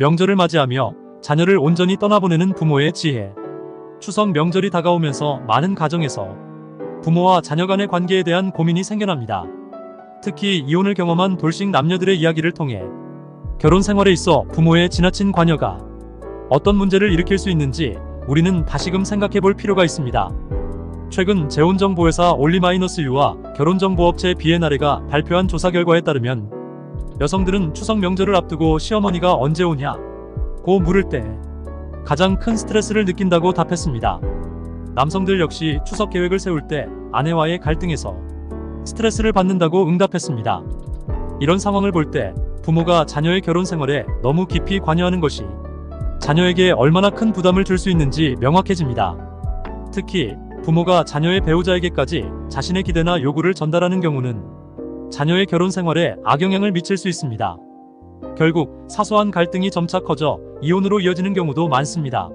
명절을 맞이하며 자녀를 온전히 떠나보내는 부모의 지혜. 추석 명절이 다가오면서 많은 가정에서 부모와 자녀 간의 관계에 대한 고민이 생겨납니다. 특히 이혼을 경험한 돌싱 남녀들의 이야기를 통해 결혼 생활에 있어 부모의 지나친 관여가 어떤 문제를 일으킬 수 있는지 우리는 다시금 생각해 볼 필요가 있습니다. 최근 재혼정보회사 올리마이너스유와 결혼정보업체 비에나레가 발표한 조사 결과에 따르면 여성들은 추석 명절을 앞두고 시어머니가 언제 오냐 고 물을 때 가장 큰 스트레스를 느낀다고 답했습니다. 남성들 역시 추석 계획을 세울 때 아내와의 갈등에서 스트레스를 받는다고 응답했습니다. 이런 상황을 볼 때 부모가 자녀의 결혼 생활에 너무 깊이 관여하는 것이 자녀에게 얼마나 큰 부담을 줄 수 있는지 명확해집니다. 특히 부모가 자녀의 배우자에게까지 자신의 기대나 요구를 전달하는 경우는 자녀의 결혼 생활에 악영향을 미칠 수 있습니다. 결국 사소한 갈등이 점차 커져 이혼으로 이어지는 경우도 많습니다.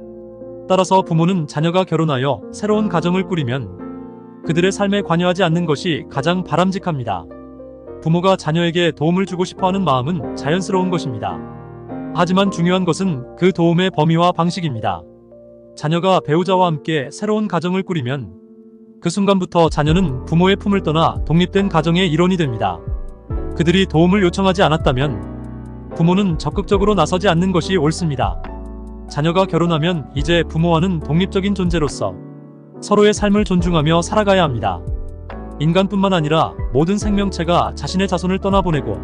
따라서 부모는 자녀가 결혼하여 새로운 가정을 꾸리면 그들의 삶에 관여하지 않는 것이 가장 바람직합니다. 부모가 자녀에게 도움을 주고 싶어하는 마음은 자연스러운 것입니다. 하지만 중요한 것은 그 도움의 범위와 방식입니다. 자녀가 배우자와 함께 새로운 가정을 꾸리면 그 순간부터 자녀는 부모의 품을 떠나 독립된 가정의 일원이 됩니다. 그들이 도움을 요청하지 않았다면 부모는 적극적으로 나서지 않는 것이 옳습니다. 자녀가 결혼하면 이제 부모와는 독립적인 존재로서 서로의 삶을 존중하며 살아가야 합니다. 인간뿐만 아니라 모든 생명체가 자신의 자손을 떠나보내고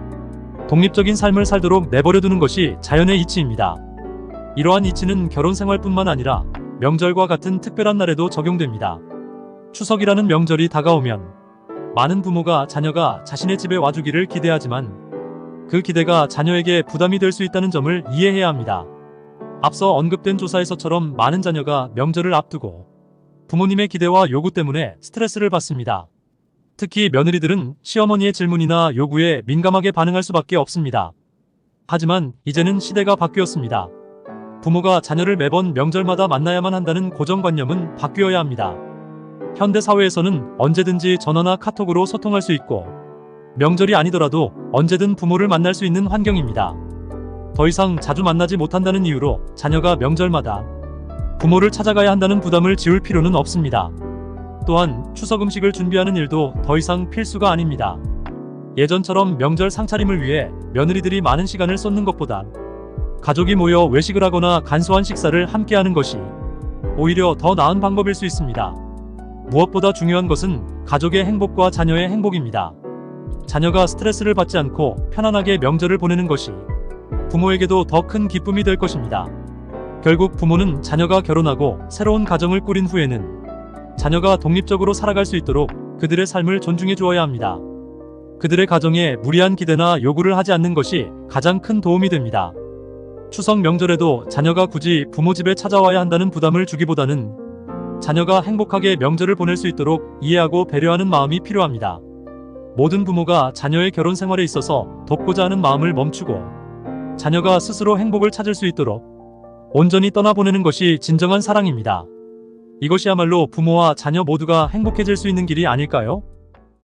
독립적인 삶을 살도록 내버려두는 것이 자연의 이치입니다. 이러한 이치는 결혼 생활뿐만 아니라 명절과 같은 특별한 날에도 적용됩니다. 추석이라는 명절이 다가오면 많은 부모가 자녀가 자신의 집에 와주기를 기대하지만 그 기대가 자녀에게 부담이 될 수 있다는 점을 이해해야 합니다. 앞서 언급된 조사에서처럼 많은 자녀가 명절을 앞두고 부모님의 기대와 요구 때문에 스트레스를 받습니다. 특히 며느리들은 시어머니의 질문이나 요구에 민감하게 반응할 수밖에 없습니다. 하지만 이제는 시대가 바뀌었습니다. 부모가 자녀를 매번 명절마다 만나야만 한다는 고정관념은 바뀌어야 합니다. 현대 사회에서는 언제든지 전화나 카톡으로 소통할 수 있고 명절이 아니더라도 언제든 부모를 만날 수 있는 환경입니다. 더 이상 자주 만나지 못한다는 이유로 자녀가 명절마다 부모를 찾아가야 한다는 부담을 지울 필요는 없습니다. 또한 추석 음식을 준비하는 일도 더 이상 필수가 아닙니다. 예전처럼 명절 상차림을 위해 며느리들이 많은 시간을 쏟는 것보다 가족이 모여 외식을 하거나 간소한 식사를 함께하는 것이 오히려 더 나은 방법일 수 있습니다. 무엇보다 중요한 것은 가족의 행복과 자녀의 행복입니다. 자녀가 스트레스를 받지 않고 편안하게 명절을 보내는 것이 부모에게도 더 큰 기쁨이 될 것입니다. 결국 부모는 자녀가 결혼하고 새로운 가정을 꾸린 후에는 자녀가 독립적으로 살아갈 수 있도록 그들의 삶을 존중해 주어야 합니다. 그들의 가정에 무리한 기대나 요구를 하지 않는 것이 가장 큰 도움이 됩니다. 추석 명절에도 자녀가 굳이 부모 집에 찾아와야 한다는 부담을 주기보다는 자녀가 행복하게 명절을 보낼 수 있도록 이해하고 배려하는 마음이 필요합니다. 모든 부모가 자녀의 결혼 생활에 있어서 돕고자 하는 마음을 멈추고 자녀가 스스로 행복을 찾을 수 있도록 온전히 떠나보내는 것이 진정한 사랑입니다. 이것이야말로 부모와 자녀 모두가 행복해질 수 있는 길이 아닐까요?